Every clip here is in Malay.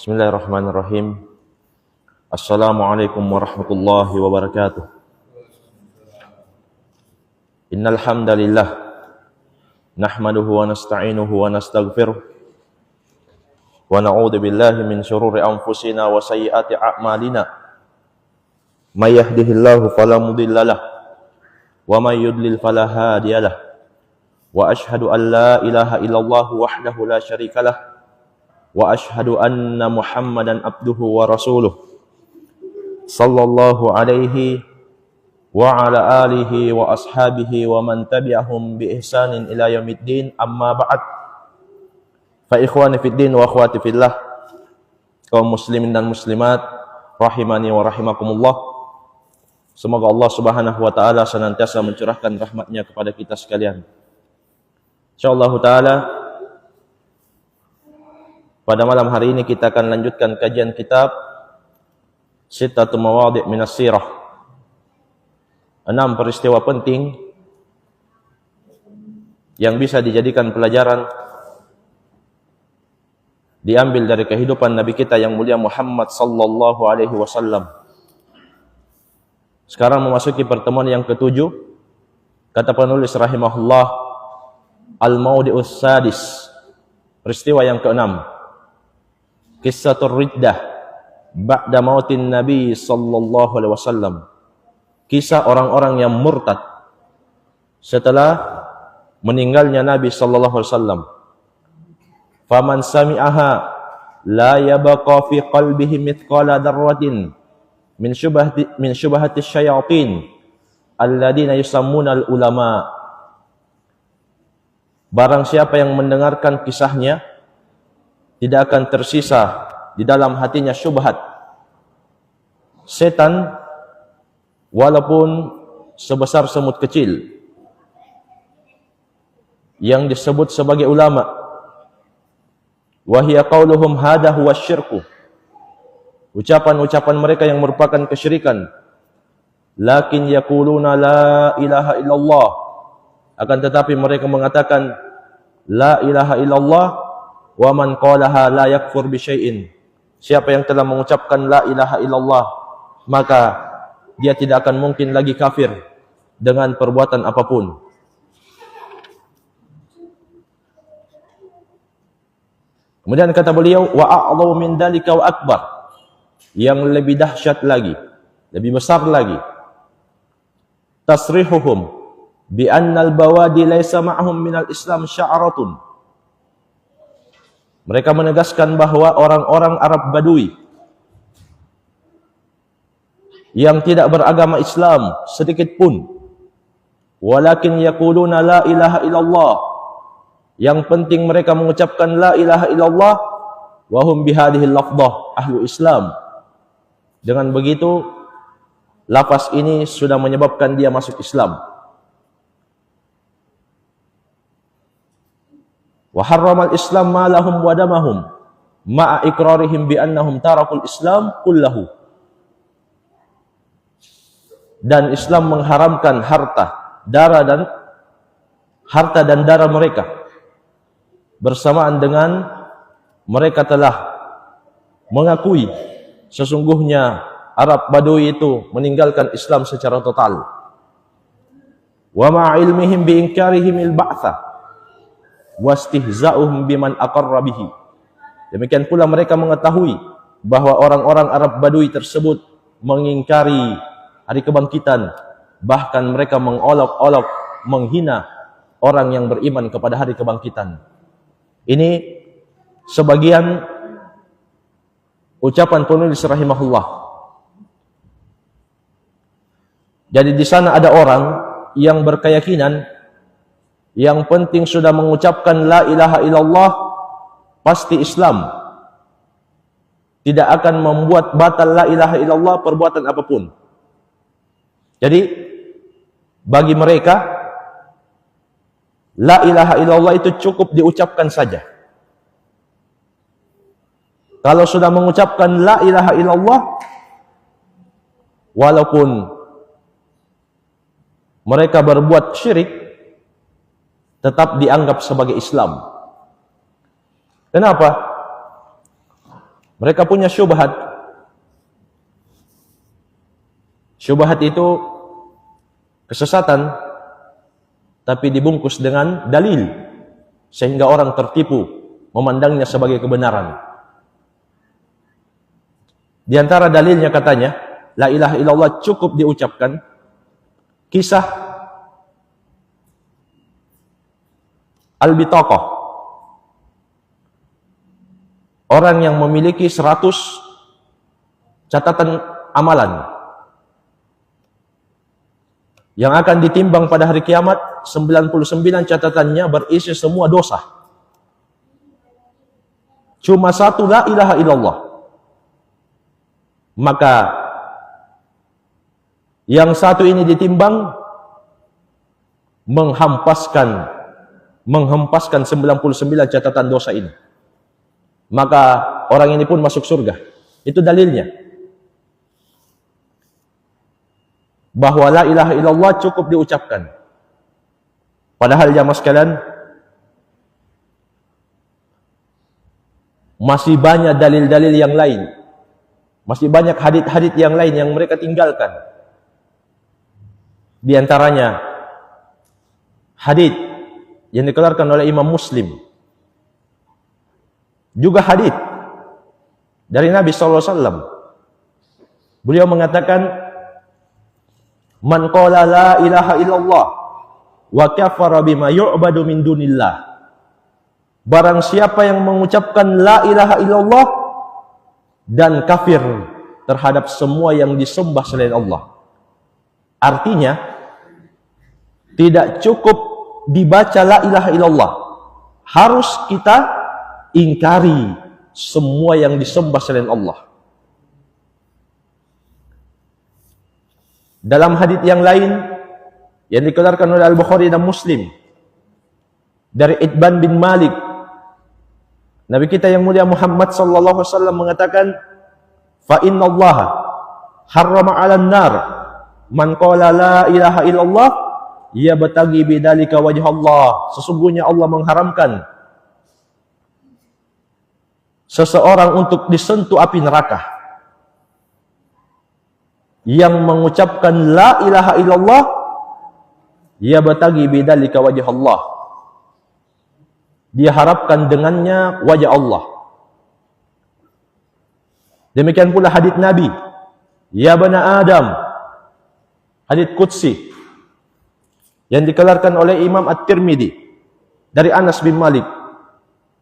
Bismillahirrahmanirrahim. Assalamualaikum warahmatullahi wabarakatuh. Innal hamdalillah nahmaduhu wa nasta'inuhu wa nastaghfiruh wa na'udzu billahi min shururi anfusina wa sayyiati a'malina. May yahdihillahu fala mudhillalah wa may yudlil fala hadiyalah. Wa ashhadu an la ilaha illallah wahdahu la syarikalah wa ashhadu anna Muhammadan abduhu wa rasuluh sallallahu alaihi wa ala alihi wa ashabihi wa man tabi'ahum bi ihsanin ila yaumiddin, amma ba'd. Fa ikhwani fid din wa akhwati fillah, kaum muslimin dan muslimat rahimani wa rahimakumullah. Semoga Allah Subhanahu wa taala senantiasa mencurahkan rahmat-Nya kepada kita sekalian. Insyaallah taala pada malam hari ini kita akan lanjutkan kajian kitab Sittatu Mawadhi' Minas Sirah. 6 peristiwa penting yang bisa dijadikan pelajaran diambil dari kehidupan Nabi kita yang mulia Muhammad sallallahu alaihi wasallam. Sekarang memasuki pertemuan yang ke-7. Kata penulis rahimahullah, Al-Mawdi'us Sadis, peristiwa yang ke-6. Qissatur riddah ba'da mautin Nabi sallallahu alaihi wasallam. Kisah orang-orang yang murtad setelah meninggalnya Nabi sallallahu alaihi wasallam. Faman sami'aha la yabqa fi qalbihi mithqala darratin min syubhati syayatin alladziina yusammuna al-ulama. Barang siapa yang mendengarkan kisahnya, tidak akan tersisa di dalam hatinya syubhat setan walaupun sebesar semut kecil yang disebut sebagai ulama. Wa hiya qauluhum hadha huwa syirku, ucapan-ucapan mereka yang merupakan kesyirikan. Lakin yaquluna la ilaha illallah, akan tetapi mereka mengatakan la ilaha illallah. Wa man qalaha la yakfur bi syai'in, siapa yang telah mengucapkan la ilaha illallah maka dia tidak akan mungkin lagi kafir dengan perbuatan apapun. Kemudian kata beliau, wa a'dhamu min dzalika wa akbar, yang lebih dahsyat lagi, lebih besar lagi, tasrihuhum bi anna al-bawadi laysa ma'hum min al-islam sya'ratun. Mereka menegaskan bahwa orang-orang Arab Badui yang tidak beragama Islam sedikit pun, walakin yaquluna la ilaha illallah, yang penting mereka mengucapkan la ilaha illallah, wa hum bihadhihi lafdhah ahlu Islam. Dengan begitu lafaz ini sudah menyebabkan dia masuk Islam. Wa harramal Islam ma lahum wa damahum ma'a iqrarihim bi annahum tarakul Islam kullahu. Dan Islam mengharamkan harta dan darah mereka bersamaan dengan mereka telah mengakui sesungguhnya Arab Badui itu meninggalkan Islam secara total. Wa ma'a ilmihim bi inkarihim al-ba'tsa wastihza'uhum biman aqarra bihi. Demikian pula mereka mengetahui bahwa orang-orang Arab Badui tersebut mengingkari hari kebangkitan, bahkan mereka mengolok-olok, menghina orang yang beriman kepada hari kebangkitan. Ini sebagian ucapan penulis rahimahullah. Jadi di sana ada orang yang berkeyakinan yang penting sudah mengucapkan la ilaha illallah pasti Islam, tidak akan membuat batal la ilaha illallah perbuatan apapun. Jadi bagi mereka la ilaha illallah itu cukup diucapkan saja. Kalau sudah mengucapkan la ilaha illallah, walaupun mereka berbuat syirik, tetap dianggap sebagai Islam. Kenapa? Mereka punya syubhat. Syubhat itu kesesatan, tapi dibungkus dengan dalil, sehingga orang tertipu, memandangnya sebagai kebenaran. Di antara dalilnya katanya, la ilaha illallah cukup diucapkan. Kisah Al-Bitaqah, orang yang memiliki 100 catatan amalan yang akan ditimbang pada hari kiamat, 99 catatannya berisi semua dosa. Cuma satu la ilaha illallah. Maka yang satu ini ditimbang, menghempaskan 99 catatan dosa ini. Maka orang ini pun masuk surga. Itu dalilnya. Bahwa la ilaha illallah cukup diucapkan. Padahal jamaah sekalian, masih banyak dalil-dalil yang lain. Masih banyak hadits-hadits yang lain yang mereka tinggalkan. Di antaranya hadits yang dikeluarkan oleh Imam Muslim. Juga hadits dari Nabi SAW. Beliau mengatakan, man qala la ilaha illallah wa kafara bima yu'badu min dunillah. Barang siapa yang mengucapkan la ilaha illallah dan kafir terhadap semua yang disembah selain Allah. Artinya, tidak cukup dibaca la ilaha illallah. Harus kita ingkari semua yang disembah selain Allah. Dalam hadits yang lain yang dikeluarkan oleh Al-Bukhari dan Muslim dari Itban bin Malik, Nabi kita yang mulia Muhammad sallallahu alaihi wasallam mengatakan, fa innallaha harrama 'alan nar man qala la ilaha illallah yabtaghi bidzalika wajh Allah. Sesungguhnya Allah mengharamkan seseorang untuk disentuh api neraka yang mengucapkan la ilaha illallah yabtaghi bidzalika wajh Allah. Dia harapkan dengannya wajah Allah. Demikian pula hadits Nabi, ya bana Adam, hadits qudsi yang dikeluarkan oleh Imam At-Tirmidzi dari Anas bin Malik.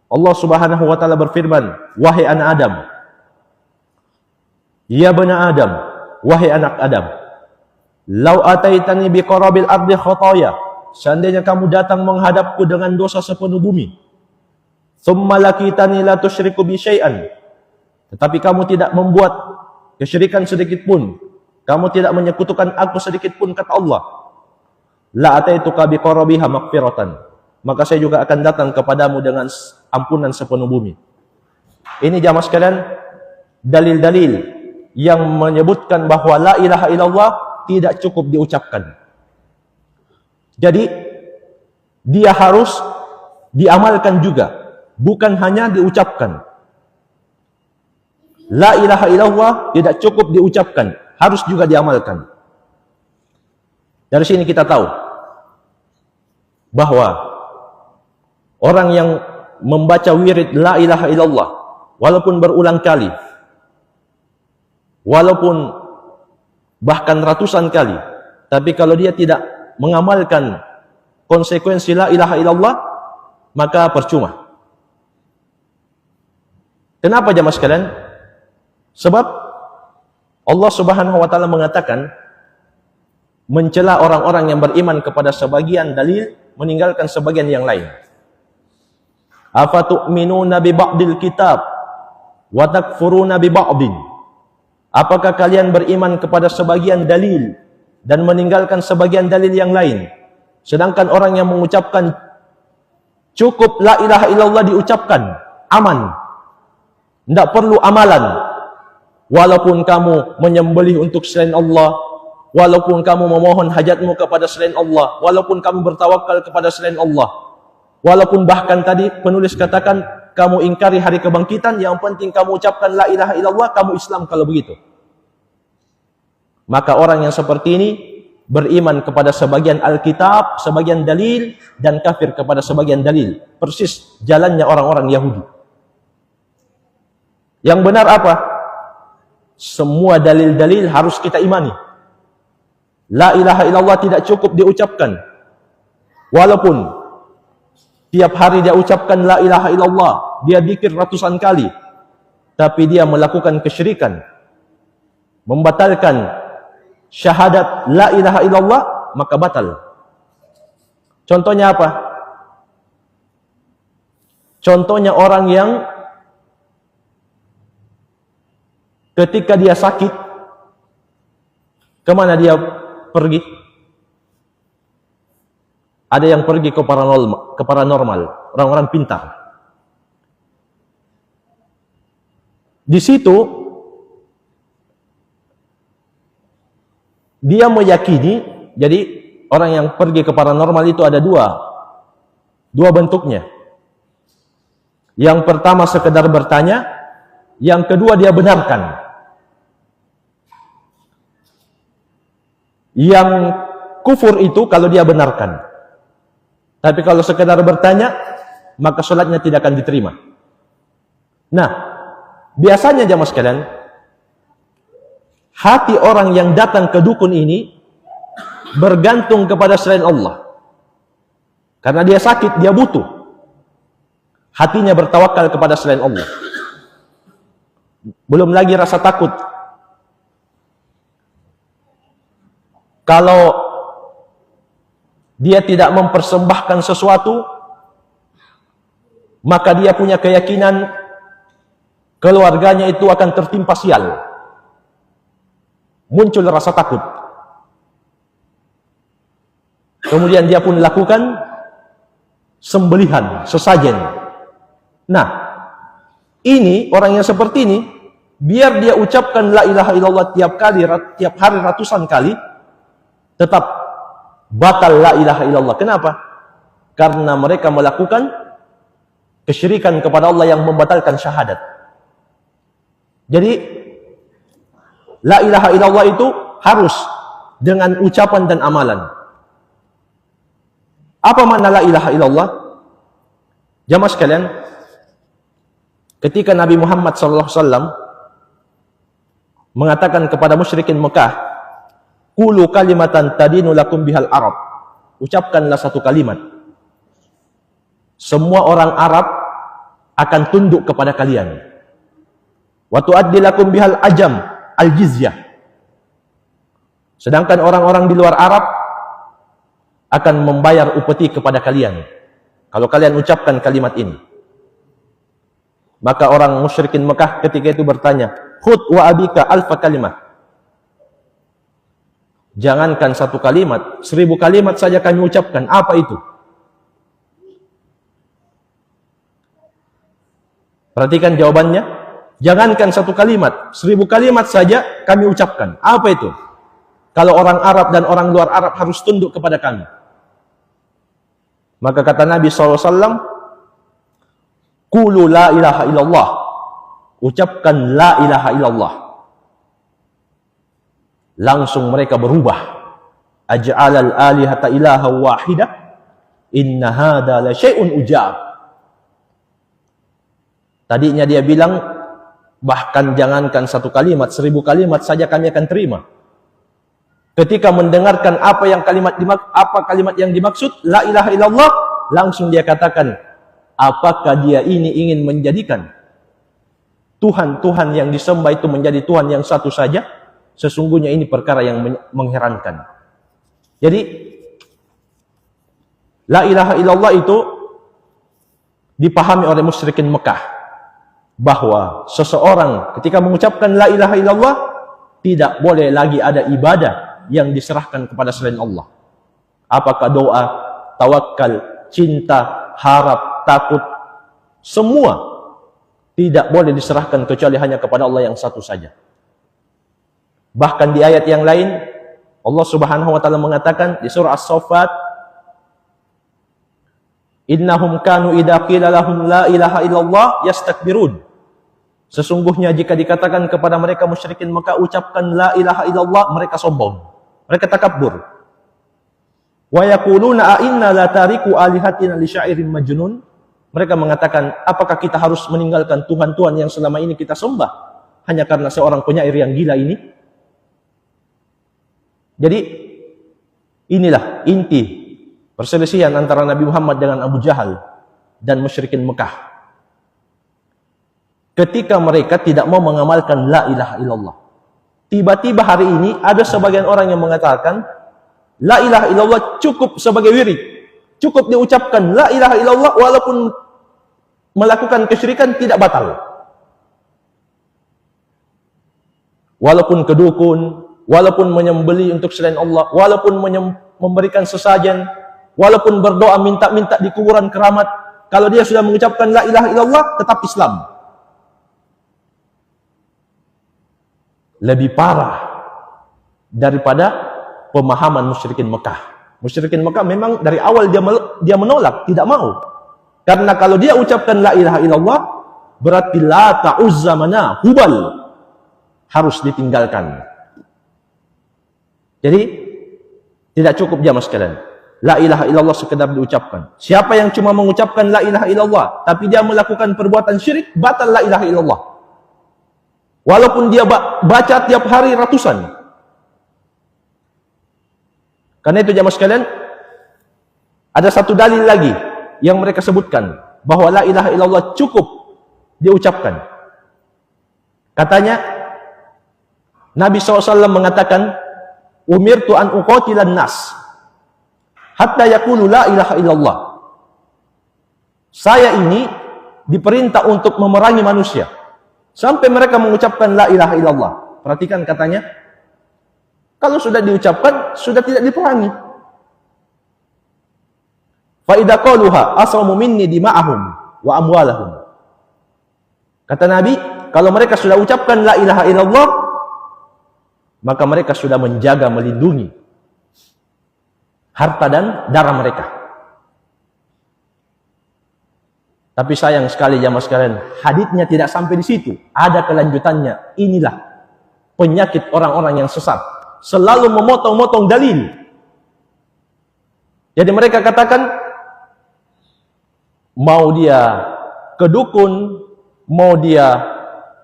Allah Subhanahu wa taala berfirman, wahai anak Adam, ya bana Adam, wahai anak Adam, lau ataitani biqarabil ardi khataya, seandainya kamu datang menghadapku dengan dosa sepenuh bumi, tsumma lakitani la tusyriku bi syai'an, tetapi kamu tidak membuat kesyirikan sedikit pun, kamu tidak menyekutukan aku sedikit pun, kata Allah, la ataituka biqarabiha maghfiratan, maka saya juga akan datang kepadamu dengan ampunan sepenuh bumi. Ini jamaah sekalian, dalil-dalil yang menyebutkan bahwa la ilaha illallah tidak cukup diucapkan. Jadi dia harus diamalkan juga, bukan hanya diucapkan. La ilaha illallah tidak cukup diucapkan, harus juga diamalkan. Dari sini kita tahu bahwa orang yang membaca wirid la ilaha illallah walaupun berulang kali, walaupun bahkan ratusan kali, tapi kalau dia tidak mengamalkan konsekuensi la ilaha illallah, maka percuma. Kenapa jamaah sekalian? Sebab Allah Subhanahu wa taala mengatakan mencela orang-orang yang beriman kepada sebagian dalil, meninggalkan sebagian yang lain. Afatu'minuna bi ba'dil kitab wa takfuruna bi ba'din. Apakah kalian beriman kepada sebagian dalil dan meninggalkan sebagian dalil yang lain? Sedangkan orang yang mengucapkan cukup la ilaha illallah diucapkan, aman. Tidak perlu amalan. Walaupun kamu menyembelih untuk selain Allah, walaupun kamu memohon hajatmu kepada selain Allah, walaupun kamu bertawakal kepada selain Allah, walaupun bahkan tadi penulis katakan kamu ingkari hari kebangkitan, yang penting kamu ucapkan la ilaha illallah, kamu Islam kalau begitu. Maka orang yang seperti ini beriman kepada sebagian Alkitab, sebagian dalil, dan kafir kepada sebagian dalil. Persis jalannya orang-orang Yahudi. Yang benar apa? Semua dalil-dalil harus kita imani. La ilaha illallah tidak cukup diucapkan. Walaupun tiap hari dia ucapkan la ilaha illallah, dia zikir ratusan kali, tapi dia melakukan kesyirikan, membatalkan syahadat la ilaha illallah, maka batal. Contohnya apa? Contohnya orang yang ketika dia sakit, kemana dia pergi? Ada yang pergi ke paranormal, orang-orang pintar. Di situ dia meyakini, jadi orang yang pergi ke paranormal itu ada dua bentuknya. Yang pertama sekedar bertanya, yang kedua dia benarkan. Yang kufur itu kalau dia benarkan. Tapi kalau sekedar bertanya, maka sholatnya tidak akan diterima. Nah, biasanya jamaah sekalian, hati orang yang datang ke dukun ini bergantung kepada selain Allah. Karena dia sakit, dia butuh. Hatinya bertawakal kepada selain Allah. Belum lagi rasa takut. Kalau dia tidak mempersembahkan sesuatu, maka dia punya keyakinan keluarganya itu akan tertimpa sial. Muncul rasa takut. Kemudian dia pun lakukan sembelihan, sesajen. Nah, ini orang yang seperti ini, biar dia ucapkan la ilaha illallah tiap hari ratusan kali, tetap batal la ilaha illallah. Kenapa? Karena mereka melakukan kesyirikan kepada Allah yang membatalkan syahadat. Jadi la ilaha illallah itu harus dengan ucapan dan amalan. Apa makna la ilaha illallah? Jamaah sekalian, ketika Nabi Muhammad SAW mengatakan kepada musyrikin Mekah, "Qulu kalimatan tadinu lakum bihal Arab." Ucapkanlah satu kalimat. Semua orang Arab akan tunduk kepada kalian. Wa tuaddi lakum bihal ajam al-jizyah. Sedangkan orang-orang di luar Arab akan membayar upeti kepada kalian kalau kalian ucapkan kalimat ini. Maka orang musyrikin Mekah ketika itu bertanya, "Khud wa abika alfa kalimah." Jangankan satu kalimat, 1000 kalimat saja kami ucapkan. Apa itu? Perhatikan jawabannya. Jangankan satu kalimat, 1000 kalimat saja kami ucapkan. Apa itu? Kalau orang Arab dan orang luar Arab harus tunduk kepada kami. Maka kata Nabi SAW, "Qulu la ilaha illallah." Ucapkan la ilaha illallah. Langsung mereka berubah. Aj'alal alihata ilaha wahidah, inna hadha la syai'un ujab. Tadinya dia bilang, bahkan jangankan satu kalimat, 1000 kalimat saja kami akan terima. Ketika mendengarkan apa kalimat yang dimaksud, la ilaha illallah, langsung dia katakan, apakah dia ini ingin menjadikan Tuhan yang disembah itu menjadi Tuhan yang satu saja? Sesungguhnya ini perkara yang mengherankan. Jadi, la ilaha illallah itu dipahami oleh musyrikin Mekah, bahwa seseorang ketika mengucapkan la ilaha illallah, tidak boleh lagi ada ibadah yang diserahkan kepada selain Allah. Apakah doa, tawakal, cinta, harap, takut, semua tidak boleh diserahkan kecuali hanya kepada Allah yang satu saja. Bahkan di ayat yang lain, Allah Subhanahu wa taala mengatakan di surah As-Saffat, Innahum kanu idza qila lahum la ilaha illallah yastakbirun. Sesungguhnya jika dikatakan kepada mereka musyrikin Mekah ucapkan la ilaha illallah, mereka sombong, mereka takabur. Wa yaquluna a inna la tariku alihatina li syairin majnun. Mereka mengatakan, apakah kita harus meninggalkan Tuhan-Tuhan yang selama ini kita sembah hanya karena seorang penyair yang gila ini? Jadi inilah inti perselisihan antara Nabi Muhammad dengan Abu Jahal dan musyrikin Mekah. Ketika mereka tidak mau mengamalkan la ilaha illallah. Tiba-tiba hari ini ada sebagian orang yang mengatakan la ilaha illallah cukup sebagai wirid. Cukup diucapkan la ilaha illallah walaupun melakukan kesyirikan tidak batal. Walaupun ke dukun, walaupun menyembelih untuk selain Allah, walaupun memberikan sesajen, walaupun berdoa minta-minta di kuburan keramat, kalau dia sudah mengucapkan la ilaha illallah tetap Islam. Lebih parah daripada pemahaman musyrikin Mekah. Musyrikin Mekah memang dari awal dia menolak, tidak mau. Karena kalau dia ucapkan la ilaha illallah, berarti Lata, Uzza, Manah, Hubal harus ditinggalkan. Jadi tidak cukup jamaah sekalian. La ilaha illallah sekedar diucapkan. Siapa yang cuma mengucapkan la ilaha illallah tapi dia melakukan perbuatan syirik, batal la ilaha illallah. Walaupun dia baca tiap hari ratusan. Karena itu jamaah sekalian, ada satu dalil lagi yang mereka sebutkan bahwa la ilaha illallah cukup diucapkan. Katanya Nabi SAW mengatakan, umirtu an uqatilan nas hatta yaqulu la ilaha illallah. Saya ini diperintah untuk memerangi manusia sampai mereka mengucapkan la ilaha illallah. Perhatikan katanya, kalau sudah diucapkan, sudah tidak diperangi. Fa idza qaluha asramu minni dima'ahum wa amwalahum. Kata Nabi, kalau mereka sudah ucapkan la ilaha illallah, maka mereka sudah menjaga, melindungi harta dan darah mereka. Tapi sayang sekali jamaah sekalian, haditsnya tidak sampai di situ. Ada kelanjutannya. Inilah penyakit orang-orang yang sesat. Selalu memotong-motong dalil. Jadi mereka katakan, mau dia ke dukun, mau dia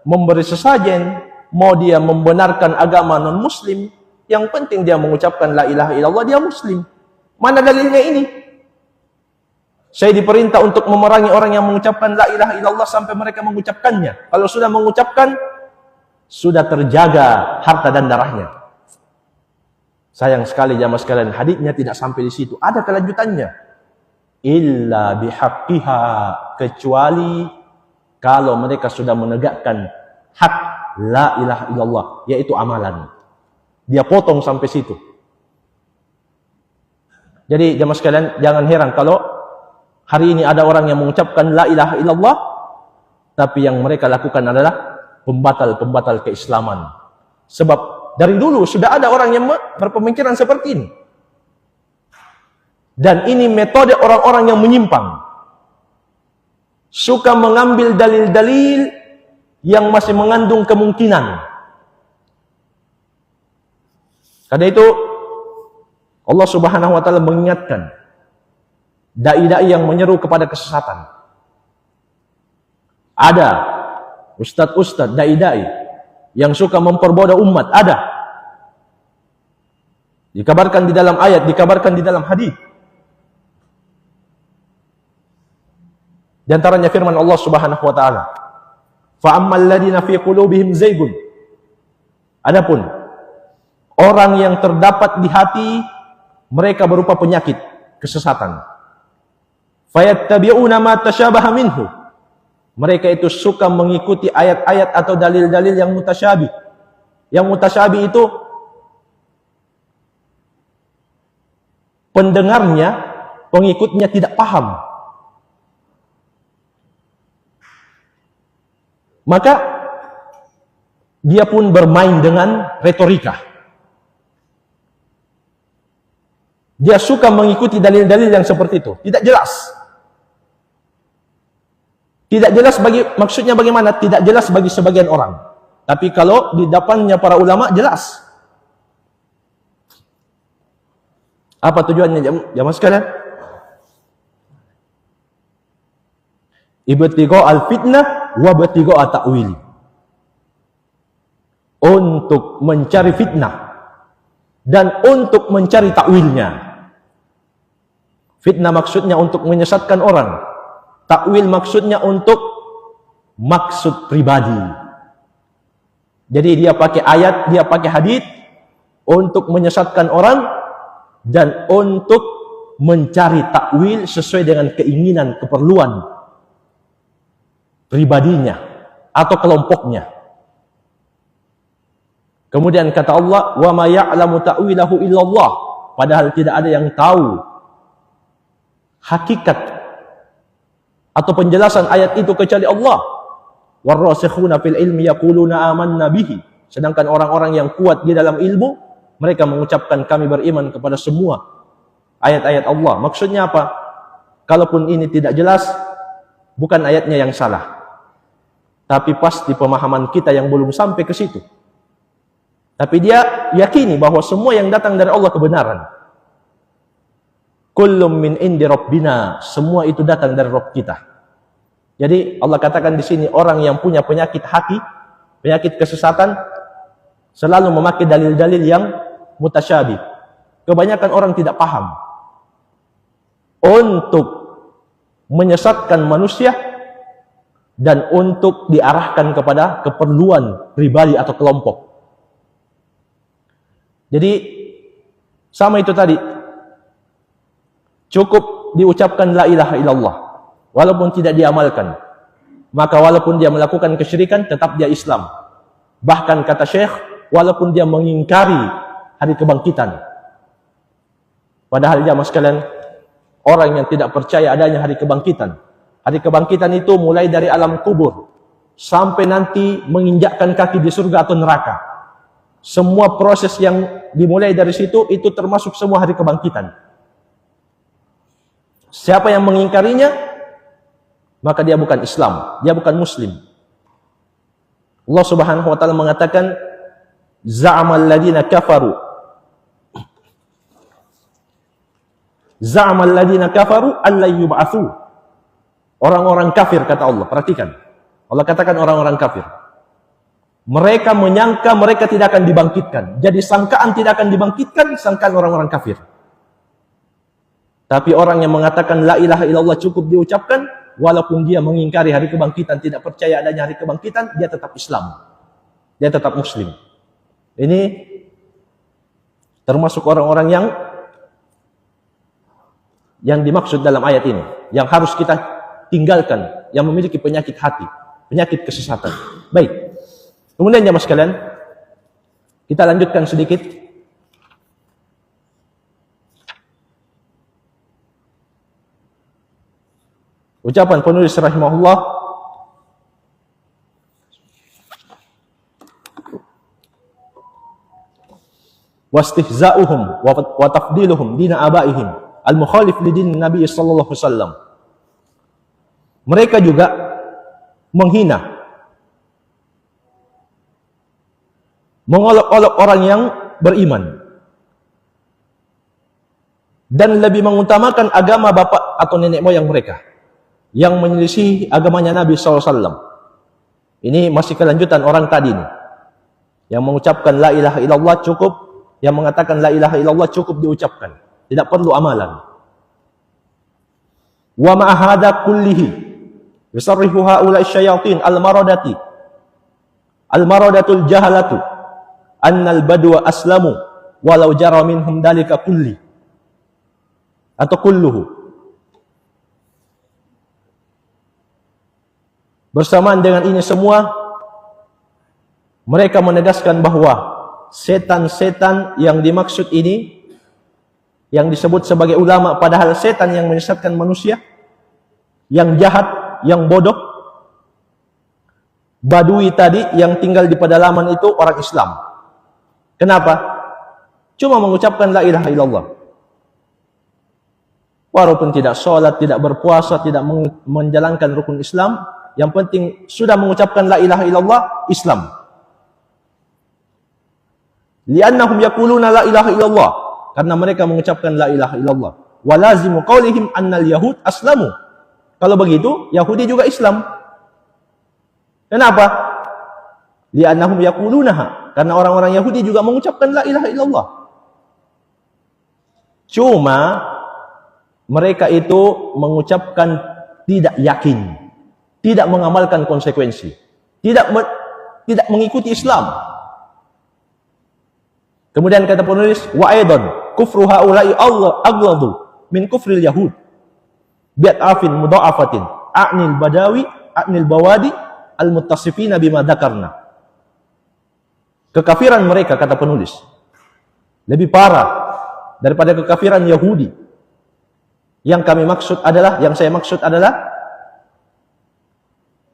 memberi sesajen, mau dia membenarkan agama non-muslim, yang penting dia mengucapkan la ilaha illallah, dia muslim. Mana dalilnya ini? Saya diperintah untuk memerangi orang yang mengucapkan la ilaha illallah sampai mereka mengucapkannya. Kalau sudah mengucapkan, sudah terjaga harta dan darahnya. Sayang sekali jamaah sekalian, haditsnya tidak sampai di situ. Ada kelanjutannya. Illa bihaqqiha, kecuali kalau mereka sudah menegakkan hak la ilaha illallah, yaitu amalan. Dia potong sampai situ. Jadi jamaah sekalian, jangan heran kalau hari ini ada orang yang mengucapkan la ilaha illallah, tapi yang mereka lakukan adalah pembatal-pembatal keislaman. Sebab dari dulu sudah ada orang yang berpemikiran seperti ini. Dan ini metode orang-orang yang menyimpang. Suka mengambil dalil-dalil yang masih mengandung kemungkinan. Karena itu Allah Subhanahu wa taala mengingatkan dai-dai yang menyeru kepada kesesatan. Ada ustadz-ustadz, dai-dai yang suka memperbodoh umat, ada. Dikabarkan di dalam ayat, dikabarkan di dalam hadis. Di antaranya firman Allah Subhanahu wa taala, "Fa ammal ladzina fi qulubihim zaygun." Adapun orang yang terdapat di hati mereka berupa penyakit kesesatan. Fayattabi'una ma tasyabaha minhu. Mereka itu suka mengikuti ayat-ayat atau dalil-dalil yang mutasyabih. Yang mutasyabih itu pendengarnya, pengikutnya tidak paham. Maka dia pun bermain dengan retorika. Dia suka mengikuti dalil-dalil yang seperti itu, tidak jelas. Tidak jelas maksudnya bagaimana? Tidak jelas bagi sebagian orang. Tapi kalau di depannya para ulama jelas. Apa tujuannya jamaah sekalian? Ibtigha al-fitnah wa ibtigha at-ta'wil. Untuk mencari fitnah dan untuk mencari takwilnya. Fitnah maksudnya untuk menyesatkan orang. Takwil maksudnya untuk maksud pribadi. Jadi dia pakai ayat, dia pakai hadits untuk menyesatkan orang dan untuk mencari takwil sesuai dengan keinginan, keperluan pribadinya atau kelompoknya. Kemudian kata Allah, "Wa ma ya'lamu ta'wilahu illallah." Padahal tidak ada yang tahu hakikat atau penjelasan ayat itu kecuali Allah. Warrasikhuna fil ilmi yaquluna amanna bihi. Sedangkan orang-orang yang kuat di dalam ilmu, mereka mengucapkan kami beriman kepada semua ayat-ayat Allah. Maksudnya apa? Kalaupun ini tidak jelas, bukan ayatnya yang salah, tapi pasti pemahaman kita yang belum sampai ke situ. Tapi dia yakini bahwa semua yang datang dari Allah kebenaran. Kullum min indi rabbina, semua itu datang dari Rabb kita. Jadi Allah katakan di sini orang yang punya penyakit hati, penyakit kesesatan, selalu memakai dalil-dalil yang mutasyabih. Kebanyakan orang tidak paham. Untuk menyesatkan manusia dan untuk diarahkan kepada keperluan pribadi atau kelompok. Jadi sama itu tadi. Cukup diucapkan la ilaha illallah walaupun tidak diamalkan. Maka walaupun dia melakukan kesyirikan tetap dia Islam. Bahkan kata Syekh, walaupun dia mengingkari hari kebangkitan. Padahal jamaah sekalian, orang yang tidak percaya adanya hari kebangkitan. Hari kebangkitan itu mulai dari alam kubur sampai nanti menginjakkan kaki di surga atau neraka. Semua proses yang dimulai dari situ itu termasuk semua hari kebangkitan. Siapa yang mengingkarinya, maka dia bukan Islam, dia bukan Muslim. Allah Subhanahu wa taala mengatakan, za'amal ladina kafaru alla yub'atsu. Orang-orang kafir kata Allah, perhatikan. Allah katakan orang-orang kafir. Mereka menyangka mereka tidak akan dibangkitkan. Jadi sangkaan tidak akan dibangkitkan, sangkaan orang-orang kafir. Tapi orang yang mengatakan la ilaha illallah cukup diucapkan, walaupun dia mengingkari hari kebangkitan, tidak percaya adanya hari kebangkitan, dia tetap Islam. Dia tetap Muslim. Ini termasuk orang-orang yang dimaksud dalam ayat ini, yang harus kita tinggalkan, yang memiliki penyakit hati, penyakit kesesatan. Baik. Kemudian jamaah sekalian, kita lanjutkan sedikit. Ucapan penulis rahimahullah, wastihza'uhum wa tafdiluhum dina abaihim al-mukhalif li din Nabi sallallahu alaihi wasallam. Mereka juga menghina, mengolok-olok orang yang beriman dan lebih mengutamakan agama bapak atau nenek moyang mereka yang menyelisih agamanya Nabi SAW. Ini masih kelanjutan orang tadi nih, yang mengucapkan la ilaha illallah cukup, yang mengatakan la ilaha illallah cukup diucapkan, tidak perlu amalan. Wa ma'ahada kullihi yusarrihu haula'i syayatin al-maradatul jahalatu annal badwa aslamu walau jara minhum dalika kulli atau kulluhu. Bersamaan dengan ini semua, mereka menegaskan bahwa setan-setan yang dimaksud ini, yang disebut sebagai ulama, padahal setan yang menyesatkan manusia, yang jahat, yang bodoh, badui tadi yang tinggal di pedalaman itu orang Islam. Kenapa? Cuma mengucapkan la ilaha illallah. Walaupun tidak sholat, tidak berpuasa, tidak menjalankan rukun Islam, Yang penting sudah mengucapkan la ilaha illallah, Islam. Li'annahum yaquluna la ilaha illallah, karena mereka mengucapkan la ilaha illallah. Wa lazimu qaulihim annal yahud aslamu. Kalau begitu, Yahudi juga Islam. Kenapa? Li'annahum yaqulunaha, karena orang-orang Yahudi juga mengucapkan la ilaha illallah. Cuma mereka itu mengucapkan tidak yakin, tidak mengamalkan konsekuensi, tidak mengikuti Islam. Kemudian kata penulis, wa aidan kufru haula'i aghladu min kufril yahud bi'afin mudha'afatin a'nil badawi a'nil bawadi al-muttasifina bima dzakarna. Kekafiran mereka, kata penulis, lebih parah daripada kekafiran Yahudi. Yang saya maksud adalah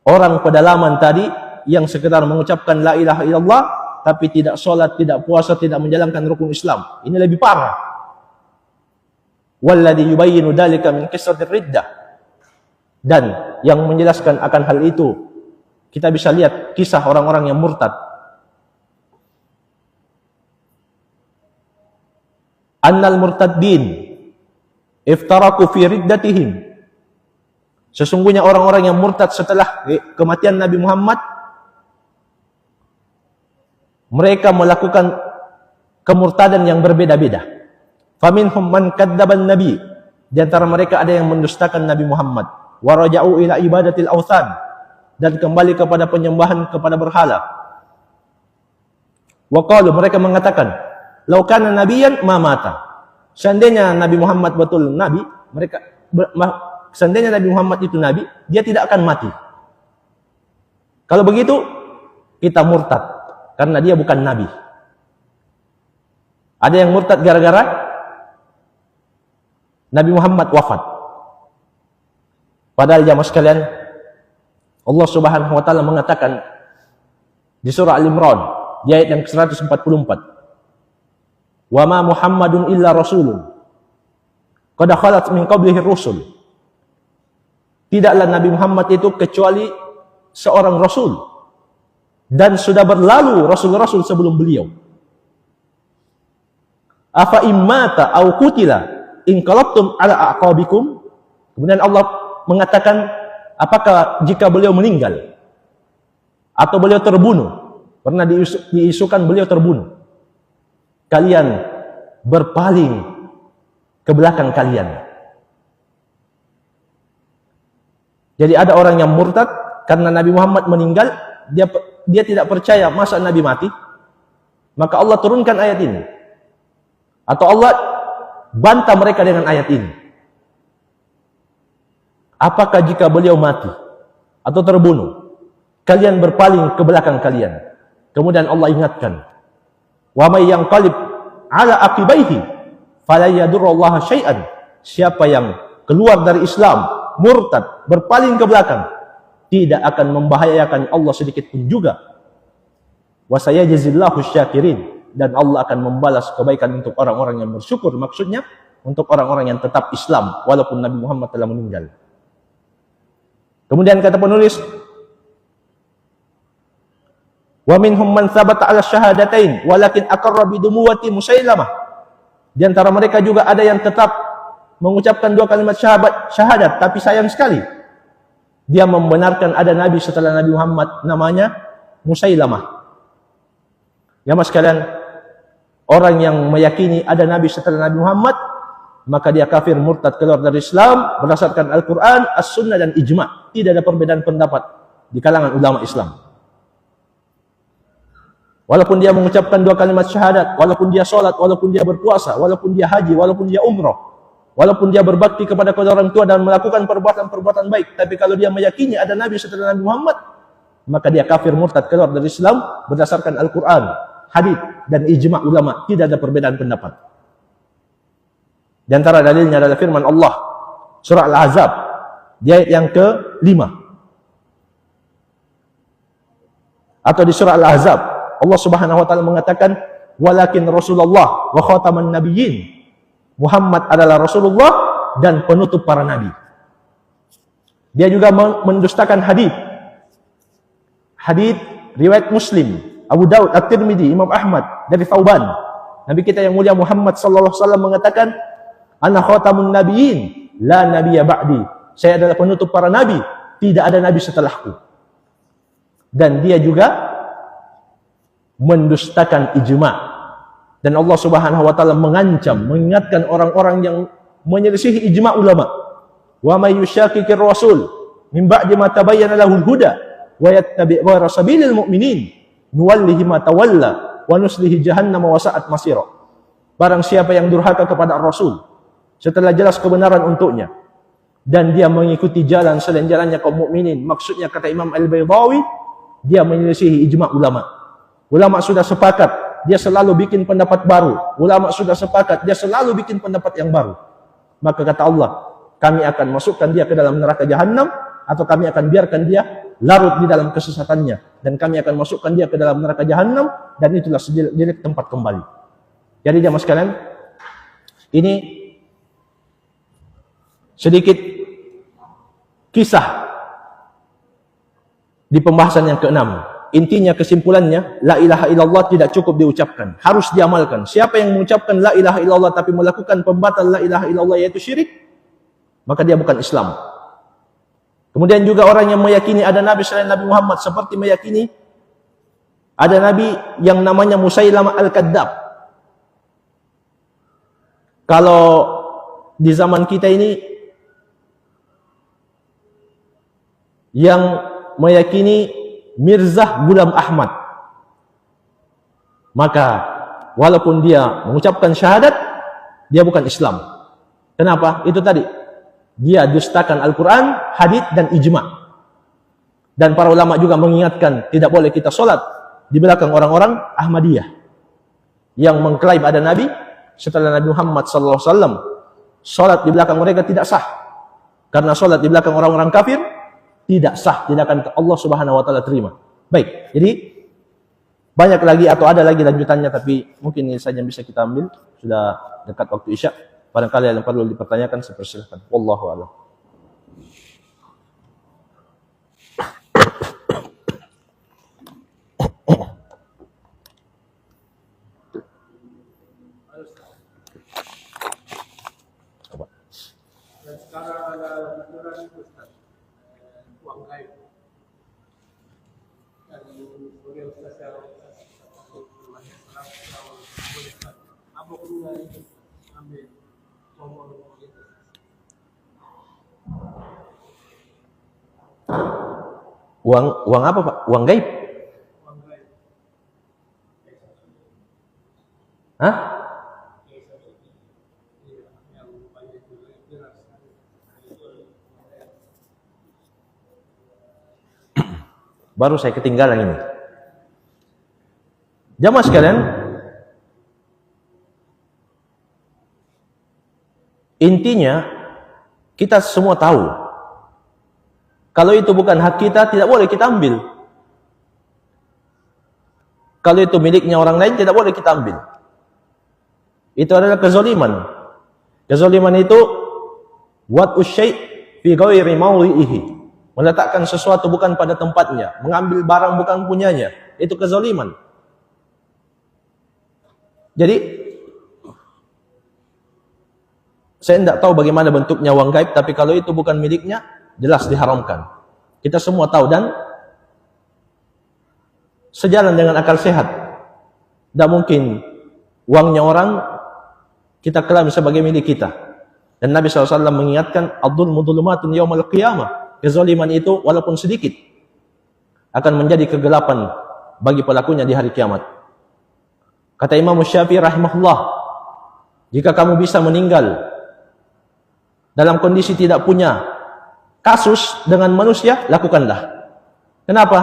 orang pedalaman tadi yang sekedar mengucapkan la ilaha illallah tapi tidak sholat, tidak puasa, tidak menjalankan rukun Islam. Ini lebih parah. Walladzi yubayyinu dzalika min qissatir riddah. Dan yang menjelaskan akan hal itu, kita bisa lihat kisah orang-orang yang murtad. Annal murtaddin iftaraku fi riddatihim. Sesungguhnya orang-orang yang murtad setelah kematian Nabi Muhammad, mereka melakukan kemurtadan yang berbeda-beda. Faminhum man kadzaban nabi. Di antara mereka ada yang mendustakan Nabi Muhammad. Wa raja'u ila ibadatil authan, dan kembali kepada penyembahan kepada berhala. Wa qalu, mereka mengatakan, law kana nabiyyan ma mata. Seandainya Nabi Muhammad betul nabi, seandainya Nabi Muhammad itu nabi, dia tidak akan mati. Kalau begitu, kita murtad karena dia bukan nabi. Ada yang murtad gara-gara Nabi Muhammad wafat. Padahal jamaah sekalian, Allah Subhanahu wa taala mengatakan di surah Al-Imran di ayat yang ke-144, "Wa ma Muhammadun illa rasulun qad khalat min qablihi rusul." Tidaklah Nabi Muhammad itu kecuali seorang rasul, dan sudah berlalu rasul-rasul sebelum beliau. Afa immata au qutila inqalabtum ala aqabikum. Kemudian Allah mengatakan, apakah jika beliau meninggal atau beliau terbunuh, pernah diisukan beliau terbunuh, kalian berpaling ke belakang kalian. Jadi ada orang yang murtad karena Nabi Muhammad meninggal, dia tidak percaya masa Nabi mati, maka Allah turunkan ayat ini, atau Allah bantah mereka dengan ayat ini. Apakah jika beliau mati atau terbunuh, kalian berpaling ke belakang kalian? Kemudian Allah ingatkan, wa may yanqalib ala aqibaihi fala yadurrullaha syai'an. Siapa yang keluar dari Islam, murtad, berpaling ke belakang, tidak akan membahayakan Allah sedikit pun juga. Wa sayajzillahu syakirin. Dan Allah akan membalas kebaikan untuk orang-orang yang bersyukur. Maksudnya untuk orang-orang yang tetap Islam walaupun Nabi Muhammad telah meninggal. Kemudian kata penulis, wa minhum man tsabata 'ala syahadatain walakin aqarra bidumuwati Musailamah. Di antara mereka juga ada yang tetap mengucapkan dua kalimat syahadat, tapi sayang sekali dia membenarkan ada nabi setelah Nabi Muhammad, namanya Musailamah. Ya mas sekalian, orang yang meyakini ada nabi setelah Nabi Muhammad, maka dia kafir, murtad, keluar dari Islam berdasarkan Al-Quran, As-Sunnah, dan Ijma'. Tidak ada perbedaan pendapat di kalangan ulama Islam. Walaupun dia mengucapkan dua kalimat syahadat, walaupun dia sholat, walaupun dia berpuasa, walaupun dia haji, walaupun dia umrah, walaupun dia berbakti kepada kedua orang tua dan melakukan perbuatan-perbuatan baik, tapi kalau dia meyakini ada nabi setelah Nabi Muhammad, maka dia kafir, murtad, keluar dari Islam berdasarkan Al-Quran, hadits, dan ijma' ulama. Tidak ada perbedaan pendapat. Di antara dalilnya adalah firman Allah surah Al-Ahzab di ayat yang ke-5, atau di surah Al-Ahzab Allah Subhanahu wa taala mengatakan, walakin Rasulullah wa khataman nabiyyin. Muhammad adalah Rasulullah dan penutup para nabi. Dia juga mendustakan hadits hadits riwayat Muslim, Abu Daud, At-Tirmidzi, Imam Ahmad dari Thauban. Nabi kita yang mulia Muhammad sallallahu alaihi wasallam mengatakan, "Ana khatamun nabiyyin, la nabiyya ba'di." Saya adalah penutup para nabi, tidak ada nabi setelahku. Dan dia juga mendustakan ijma'. Dan Allah Subhanahu wa taala mengancam, mengingatkan orang-orang yang menyelisihi ijma' ulama. Wa may yushaqiqir rasul min ba'di ma tabayyana lahul huda wa yattabi' ghayra sabilil mu'minin nuwallihi ma tawalla wa nuslihi jahannam wa sa'at masira. Barang siapa yang durhaka kepada Rasul setelah jelas kebenaran untuknya dan dia mengikuti jalan selain jalannya kaum mukminin, maksudnya kata Imam Al-Baydawi, dia menyelisihi ijma' ulama. Ulama sudah sepakat, dia selalu bikin pendapat baru. Ulama sudah sepakat, dia selalu bikin pendapat yang baru. Maka kata Allah, kami akan masukkan dia ke dalam neraka jahanam, atau kami akan biarkan dia larut di dalam kesesatannya, dan kami akan masukkan dia ke dalam neraka jahanam, dan itulah sejelek tempat kembali. Jadi jamaah sekalian, ini sedikit kisah di pembahasan yang keenam. Intinya, kesimpulannya, la ilaha illallah tidak cukup diucapkan, harus diamalkan. Siapa yang mengucapkan la ilaha illallah tapi melakukan pembatal la ilaha illallah yaitu syirik, maka dia bukan Islam. Kemudian juga orang yang meyakini ada nabi selain Nabi Muhammad, seperti meyakini ada nabi yang namanya Musailamah Al-Kadzab. Kalau di zaman kita ini yang meyakini Mirzah Ghulam Ahmad, maka walaupun dia mengucapkan syahadat, dia bukan Islam. Kenapa? Itu tadi, dia dustakan Al-Quran, hadits dan ijma'. Dan para ulama juga mengingatkan, tidak boleh kita solat di belakang orang-orang Ahmadiyah yang mengklaim ada nabi setelah Nabi Muhammad SAW. Solat di belakang mereka tidak sah, karena solat di belakang orang-orang kafir tidak sah, tidak akan Allah Subhanahu wa taala terima. Baik, jadi banyak lagi atau ada lagi lanjutannya, tapi mungkin ini saja yang bisa kita ambil. Sudah dekat waktu Isya. Barangkali yang perlu dipertanyakan, saya persilahkan. Wallahu a'lam. Sekarang ada aturan itu, Ustaz, uang gaib. Dan sebagai Ustaz yang apa gunanya itu ambil uang itu? Uang apa, Pak? Uang gaib? Uang gaib. Hah? Baru saya ketinggalan ini. Jamaah sekalian, intinya kita semua tahu, kalau itu bukan hak kita, tidak boleh kita ambil. Kalau itu miliknya orang lain, tidak boleh kita ambil. Itu adalah kezaliman. Kezaliman itu wad'us syai' fi ghairi mawdi'ihi. Meletakkan sesuatu bukan pada tempatnya, mengambil barang bukan punyanya, itu kezaliman. Jadi saya tidak tahu bagaimana bentuknya uang gaib, tapi kalau itu bukan miliknya, jelas diharamkan. Kita semua tahu, dan sejalan dengan akal sehat. Tidak mungkin uangnya orang kita klaim sebagai milik kita. Dan Nabi SAW mengingatkan, "Ad-dhulmu dhulumatun yaumal qiyamah." Kezaliman itu walaupun sedikit akan menjadi kegelapan bagi pelakunya di hari kiamat. Kata Imam Syafi'i rahimahullah, jika kamu bisa meninggal dalam kondisi tidak punya kasus dengan manusia, lakukanlah. Kenapa?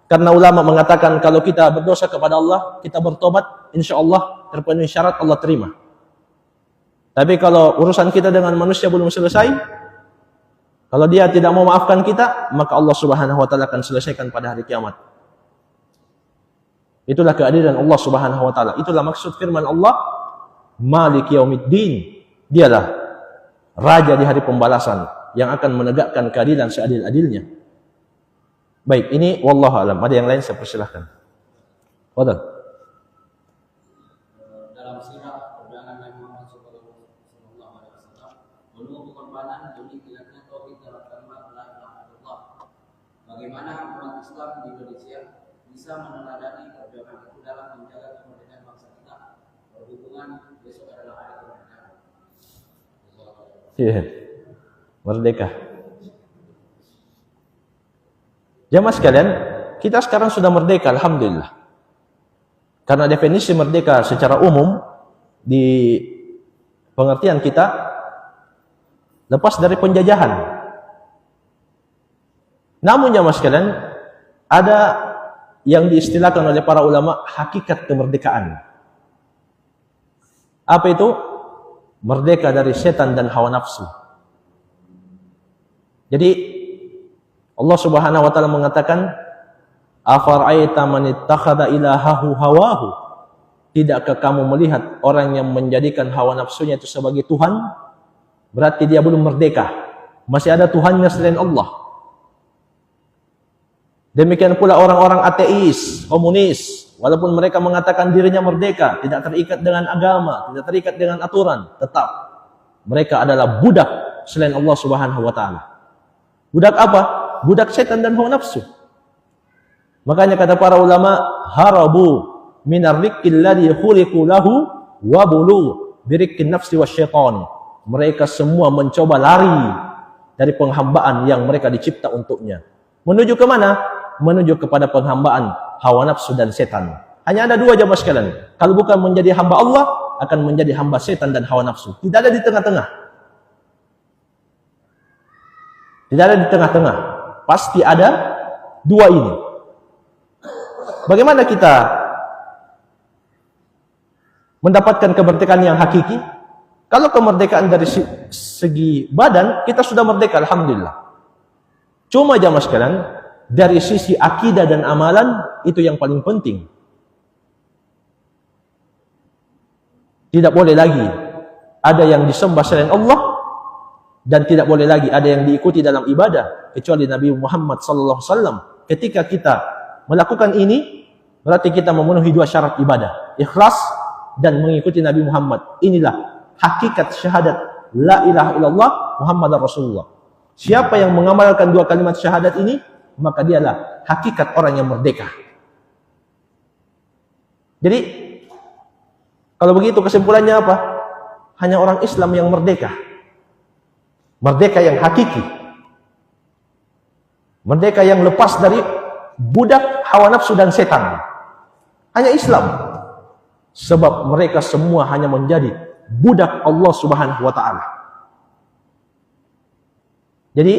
Karena ulama mengatakan kalau kita berdosa kepada Allah, kita bertobat, insya Allah terpenuhi syarat, Allah terima. Tapi kalau urusan kita dengan manusia belum selesai, kalau dia tidak mau maafkan kita, maka Allah Subhanahu wa taala akan selesaikan pada hari kiamat. Itulah keadilan Allah Subhanahu wa taala. Itulah maksud firman Allah, Maliki Yaumiddin. Dialah raja di hari pembalasan yang akan menegakkan keadilan seadil-adilnya. Baik, ini wallahu alam. Ada yang lain saya persilahkan. Fadhal. Dalam sirah perjalanan Nabi Muhammad sallallahu alaihi wasallam, menunggu korbanan demi kilatnya tauhid dalam kalimat la ilaha illallah. Bagaimana umat Islam di Indonesia bisa meneladani perjuangan itu dalam menjaga kemerdekaan bangsa kita? Berhubungan besok adalah hari kemerdekaan. Iya. Merdeka. Jamaah sekalian, kita sekarang sudah merdeka, alhamdulillah. Karena definisi merdeka secara umum di pengertian kita lepas dari penjajahan. Namun jamaah sekalian, ada yang diistilahkan oleh para ulama hakikat kemerdekaan. Apa itu? Merdeka dari setan dan hawa nafsu. Jadi Allah Subhanahu wa taala mengatakan, "Afara'aita man ittakhadha ilahahu hawahu?" Tidakkah kamu melihat orang yang menjadikan hawa nafsunya itu sebagai Tuhan? Berarti dia belum merdeka. Masih ada Tuhannya selain Allah. Demikian pula orang-orang ateis, komunis, walaupun mereka mengatakan dirinya merdeka, tidak terikat dengan agama, tidak terikat dengan aturan, tetap mereka adalah budak selain Allah Subhanahu wa taala. Budak apa? Budak setan dan hawa nafsu. Makanya kata para ulama, harabu minar riqqil ladzi khuliqu lahu wa bulu biriqqin nafsi wasyaitan. Mereka semua mencoba lari dari penghambaan yang mereka dicipta untuknya. Menuju ke mana? Menuju kepada penghambaan hawa nafsu dan setan. Hanya ada dua jamaah sekalian. Kalau bukan menjadi hamba Allah, akan menjadi hamba setan dan hawa nafsu. Tidak ada di tengah-tengah. Tidak ada di tengah-tengah. Pasti ada dua ini. Bagaimana kita mendapatkan kemerdekaan yang hakiki? Kalau kemerdekaan dari segi badan, kita sudah merdeka, alhamdulillah. Cuma jamaah sekalian, dari sisi akidah dan amalan, itu yang paling penting. Tidak boleh lagi ada yang disembah selain Allah, dan tidak boleh lagi ada yang diikuti dalam ibadah kecuali Nabi Muhammad sallallahu alaihi wasallam. Ketika kita melakukan ini, berarti kita memenuhi dua syarat ibadah, ikhlas dan mengikuti Nabi Muhammad. Inilah hakikat syahadat la ilaha illallah Muhammadar Rasulullah. Siapa yang mengamalkan dua kalimat syahadat ini, maka dialah hakikat orang yang merdeka. Jadi kalau begitu kesimpulannya apa? Hanya orang Islam yang merdeka. Merdeka yang hakiki. Merdeka yang lepas dari budak hawa nafsu dan setan. Hanya Islam. Sebab mereka semua hanya menjadi budak Allah Subhanahu wa taala. Jadi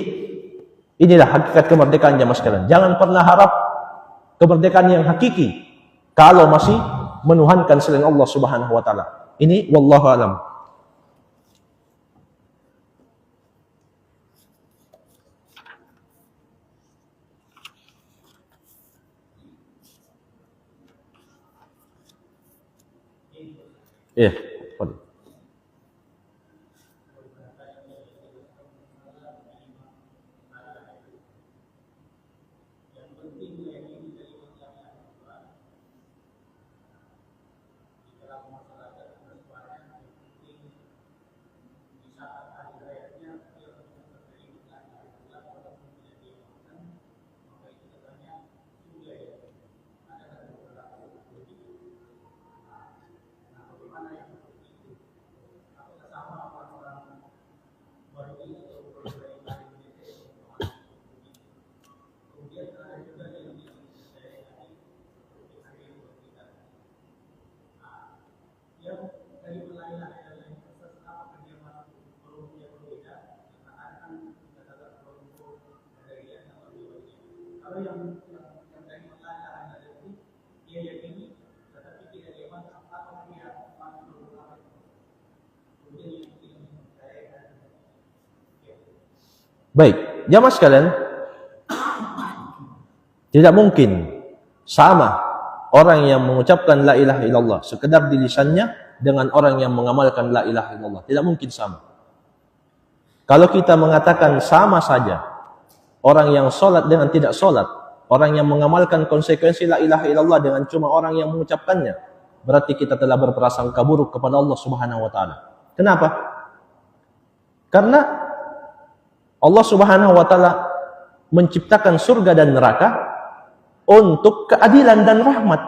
inilah hakikat kemerdekaan jamaah sekalian. Jangan pernah harap kemerdekaan yang hakiki kalau masih menuhankan selain Allah Subhanahu wa taala. Ini wallahu alam. Iya, boleh. Baik, jamaah sekalian, tidak mungkin sama orang yang mengucapkan la ilaha illallah sekedar di lisannya dengan orang yang mengamalkan la ilaha illallah. Tidak mungkin sama. Kalau kita mengatakan sama saja orang yang sholat dengan tidak sholat, orang yang mengamalkan konsekuensi la ilaha illallah dengan cuma orang yang mengucapkannya, berarti kita telah berprasangka buruk kepada Allah Subhanahu wa taala. Kenapa? Karena Allah Subhanahu wa taala menciptakan surga dan neraka untuk keadilan dan rahmat.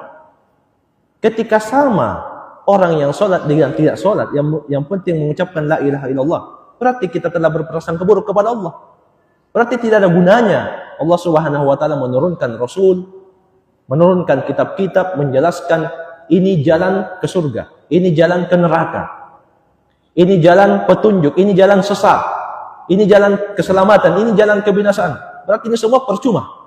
Ketika sama orang yang sholat dengan tidak sholat, yang penting mengucapkan la ilaha illallah, berarti kita telah berprasangka buruk kepada Allah. Berarti tidak ada gunanya Allah Subhanahu wa taala menurunkan Rasul, menurunkan kitab-kitab menjelaskan ini jalan ke surga, ini jalan ke neraka, ini jalan petunjuk, ini jalan sesat, ini jalan keselamatan, ini jalan kebinasaan. Berarti ini semua percuma.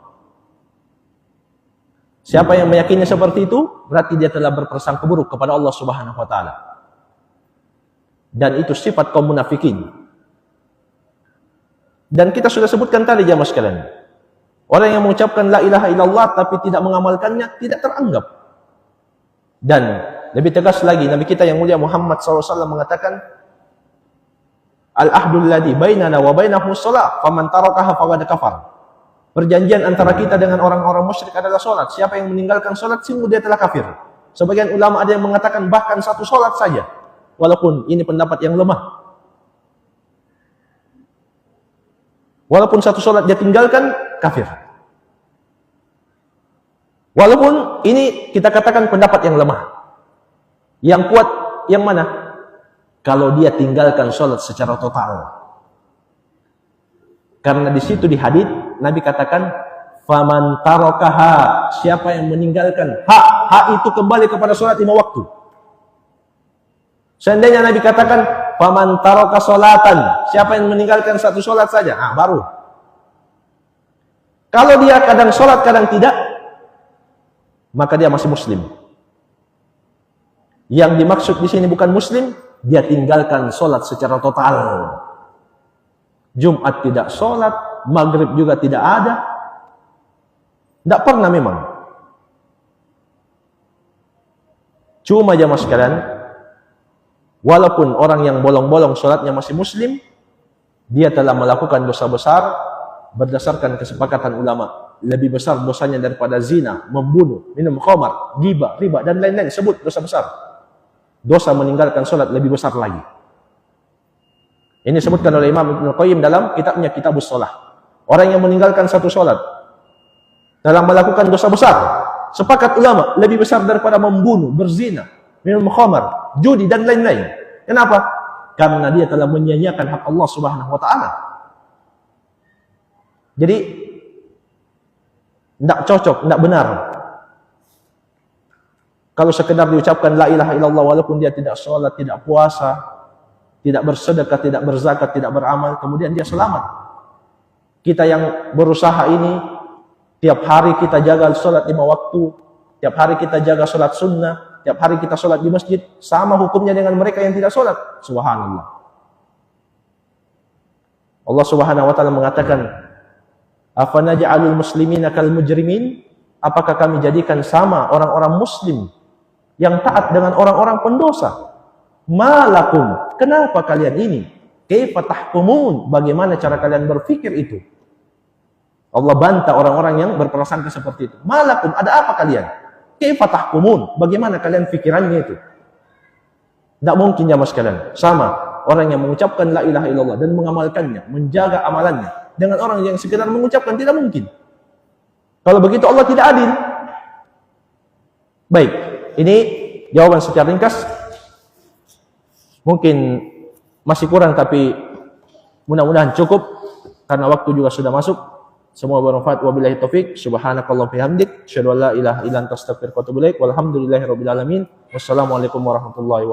Siapa yang meyakini seperti itu, berarti dia telah berprasangka buruk kepada Allah Subhanahu wa taala. Dan itu sifat kaum munafikin. Dan kita sudah sebutkan tadi jamaah sekalian. Orang yang mengucapkan la ilaha illallah tapi tidak mengamalkannya tidak teranggap. Dan lebih tegas lagi, Nabi kita yang mulia Muhammad SAW mengatakan, Al-ahdul ladzi bainana wa bainahu shalah, faman tarakaha faqad kafar. Perjanjian antara kita dengan orang-orang musyrik adalah salat. Siapa yang meninggalkan salat, sungguh dia telah kafir. Sebagian ulama ada yang mengatakan bahkan satu salat saja. Walaupun ini pendapat yang lemah. Walaupun satu salat dia tinggalkan, kafir. Walaupun ini kita katakan pendapat yang lemah. Yang kuat yang mana? Kalau dia tinggalkan salat secara total. Karena di situ di hadits Nabi katakan, faman tarakaha, siapa yang meninggalkan hak itu kembali kepada salat 5 waktu. Seandainya Nabi katakan, faman taraka salatan, siapa yang meninggalkan satu salat saja, baru. Kalau dia kadang salat kadang tidak, maka dia masih muslim. Yang dimaksud di sini bukan muslim, dia tinggalkan salat secara total. Jumat tidak sholat, maghrib juga tidak ada. Tidak pernah memang. Cuma jamaah sekalian, walaupun orang yang bolong-bolong sholatnya masih muslim, dia telah melakukan dosa besar berdasarkan kesepakatan ulama. Lebih besar dosanya daripada zina, membunuh, minum khamar, ghibah, riba, dan lain-lain. Sebut dosa besar. Dosa meninggalkan sholat lebih besar lagi. Ini disebutkan oleh Imam Ibnu Qayyim dalam kitabnya Kitabus Shalah. Orang yang meninggalkan satu sholat dalam melakukan dosa besar, sepakat ulama, lebih besar daripada membunuh, berzina, minum khamar, judi, dan lain-lain. Kenapa? Karena dia telah menyia-nyiakan hak Allah Subhanahu wa taala. Jadi tidak cocok, tidak benar. Kalau sekedar diucapkan la ilaha illallah walaupun dia tidak sholat, tidak puasa, tidak bersedekah, tidak berzakat, tidak beramal, kemudian dia selamat. Kita yang berusaha ini, tiap hari kita jaga sholat 5 waktu, tiap hari kita jaga sholat sunnah, tiap hari kita sholat di masjid, sama hukumnya dengan mereka yang tidak sholat. Subhanallah. Allah Subhanahu wa taala mengatakan, afanaj'alul muslimina kal mujrimin? Apakah kami jadikan sama orang-orang muslim yang taat dengan orang-orang pendosa? Malakum, kenapa kalian ini? Kaifa tahkumun, bagaimana cara kalian berpikir itu? Allah bantah orang-orang yang berprasangka seperti itu. Malakum, ada apa kalian? Kaifa tahkumun, bagaimana kalian pikirannya itu? Tidak mungkin jamaah sekalian. Sama orang yang mengucapkan la ilaha illallah dan mengamalkannya, menjaga amalannya, dengan orang yang sekedar mengucapkan, tidak mungkin. Kalau begitu Allah tidak adil. Baik, ini jawaban secara ringkas. Mungkin masih kurang, tapi mudah-mudahan cukup karena waktu juga sudah masuk. Semua bermanfaat. Wabillahi taufik. Subhanakallahumma bihamdik, asyhadu an la ilaha illa anta astaghfiruka wa atubu ilaik. Walhamdulillahirabbil alamin. Wassalamualaikum warahmatullahi wabarakatuh.